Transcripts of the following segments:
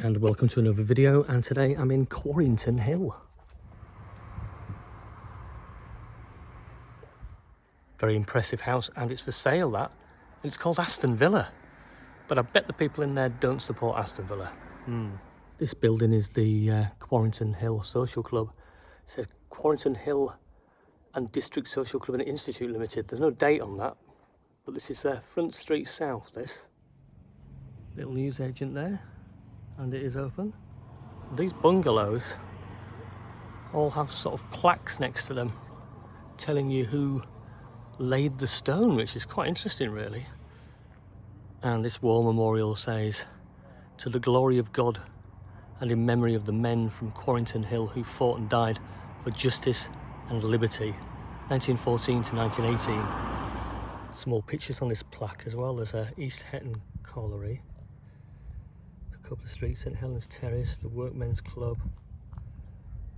And welcome to another video, and today I'm in Quarrington Hill. Very impressive house, and it's for sale, that. And it's called Aston Villa, but I bet the people in there don't support Aston Villa. This building is the Quarrington Hill Social Club. It says Quarrington Hill and District Social Club and Institute Limited. There's no date on that, but this is Front Street South, this. Little news agent there, and it is open. These bungalows all have sort of plaques next to them telling you who laid the stone, which is quite interesting really. And this war memorial says, "To the glory of God and in memory of the men from Quarrington Hill who fought and died for justice and liberty, 1914 to 1918. Small pictures on this plaque as well. There's a East Hetton Colliery, a couple of streets, St Helens Terrace, the Workmen's Club,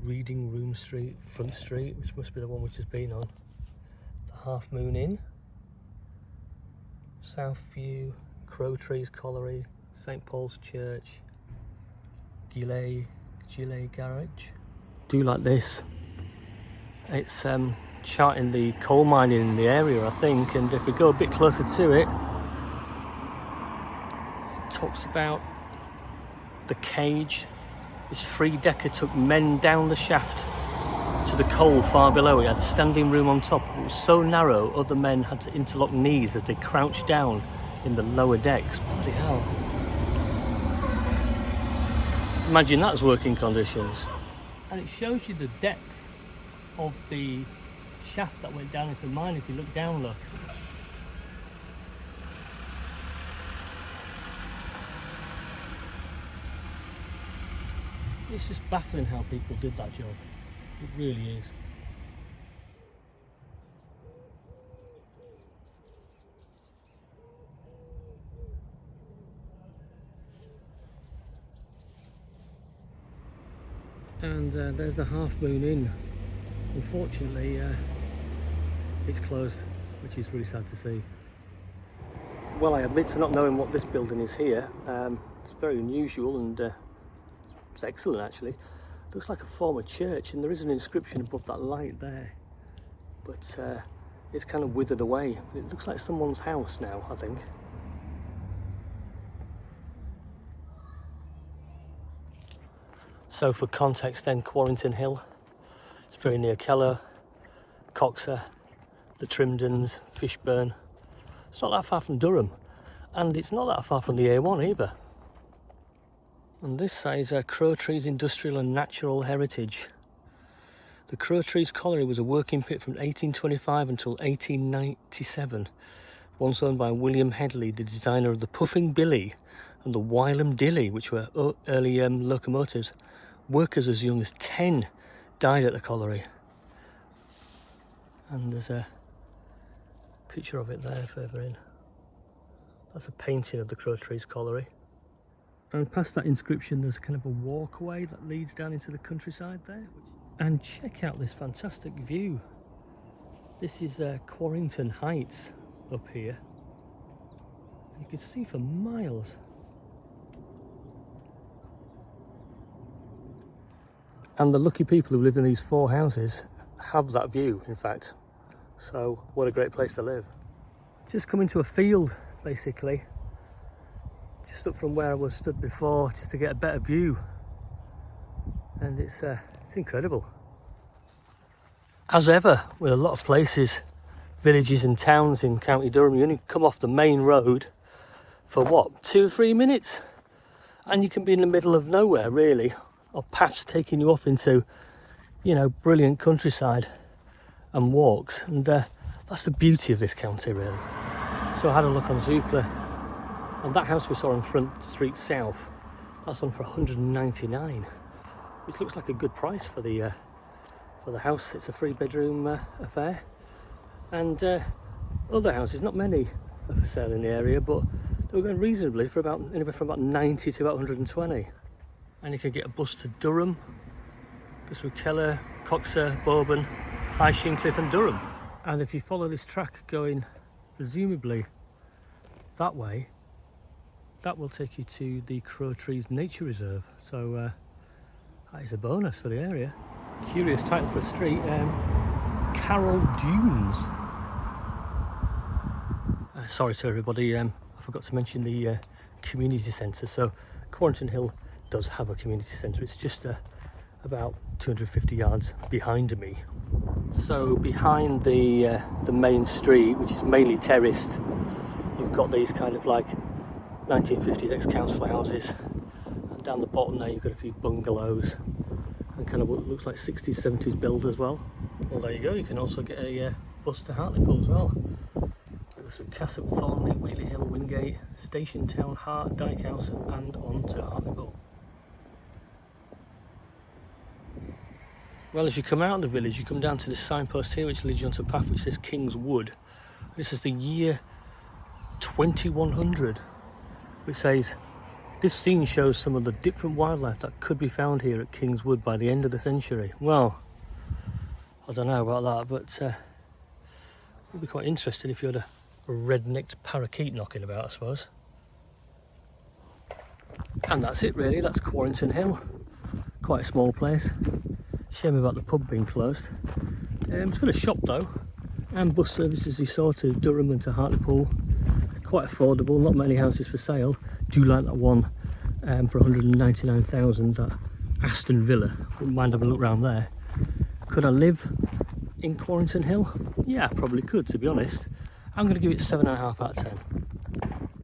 Reading Room Street, Front Street, which must be the one we've just been on, the Half Moon Inn, South View, Crow Trees Colliery, St Paul's Church, Gillet Garage. Do like this. It's charting the coal mining in the area, I think, and if we go a bit closer to it, it talks about the cage. This three-decker took men down the shaft to the coal far below. It had standing room on top. It was so narrow, other men had to interlock knees as they crouched down in the lower decks. Bloody hell. Imagine that as working conditions. And it shows you the depth of the shaft that went down into the mine. If you look down, look. It's just baffling how people did that job. It really is. And there's the Half Moon Inn. Unfortunately, it's closed, which is really sad to see. Well, I admit to not knowing what this building is here. It's very unusual and it's excellent actually. Looks like a former church, and there is an inscription above that light there, but it's kind of withered away. It looks like someone's house now, I think. So for context then, Quarrington Hill, it's very near Keller, Coxer, the Trimdens, Fishburn. It's not that far from Durham, and it's not that far from the A1 either. And this says Crow Trees Industrial and Natural Heritage. The Crow Trees Colliery was a working pit from 1825 until 1897. Once owned by William Headley, the designer of the Puffing Billy and the Wylam Dilly, which were early locomotives. Workers as young as 10 died at the colliery. And there's a picture of it there further in. That's a painting of the Crow Trees Colliery. And past that inscription, there's kind of a walkway that leads down into the countryside there. And check out this fantastic view. This is Quarrington Heights up here. You can see for miles. And the lucky people who live in these 4 houses have that view, in fact. So what a great place to live. Just come into a field, basically. Just up from where I was stood before, just to get a better view. And it's incredible. As ever, with a lot of places, villages and towns in County Durham, you only come off the main road for what, 2 or 3 minutes? And you can be in the middle of nowhere, really, or paths taking you off into, you know, brilliant countryside and walks. And that's the beauty of this county, really. So I had a look on Zoopla, and that house we saw on Front Street South, that's on for 199, which looks like a good price for the house. It's a 3-bedroom affair. And other houses, not many are for sale in the area, but they were going reasonably for anywhere from about 90 to about 120. And you can get a bus to Durham, goes through Keller, Coxer, Bowburn, High Shincliffe and Durham. And if you follow this track going presumably that way, that will take you to the Crow Trees Nature Reserve. So that is a bonus for the area. Curious title for a street, Carroll Dunes. Sorry to everybody, I forgot to mention the community centre. So Quarrington Hill does have a community centre. It's just about 250 yards behind me. So behind the main street, which is mainly terraced, you've got these kind of like 1950s ex-council houses, and down the bottom there you've got a few bungalows and kind of what looks like 60s 70s build as well. Well, there you go, you can also get a bus to Hartlepool as well. So Castle Thornley, Wheatley Hill, Wingate, Station Town, Hart, Dyke House, and on to Hartlepool. Well, as you come out of the village, you come down to this signpost here, which leads you onto a path which says King's Wood. This is the year 2100, which says this scene shows some of the different wildlife that could be found here at King's Wood by the end of the century. Well, I don't know about that, but it would be quite interesting if you had a red-necked parakeet knocking about, I suppose. And that's it really, that's Quarrington Hill. Quite a small place. Shame about the pub being closed. It's got a shop though, and bus services you saw to Durham and to Hartlepool. Quite affordable, not many houses for sale. Do like that one for 199,000, that Aston Villa. Wouldn't mind having a look around there. Could I live in Quarrington Hill? Yeah, I probably could, to be honest. I'm going to give it 7.5 out of 10.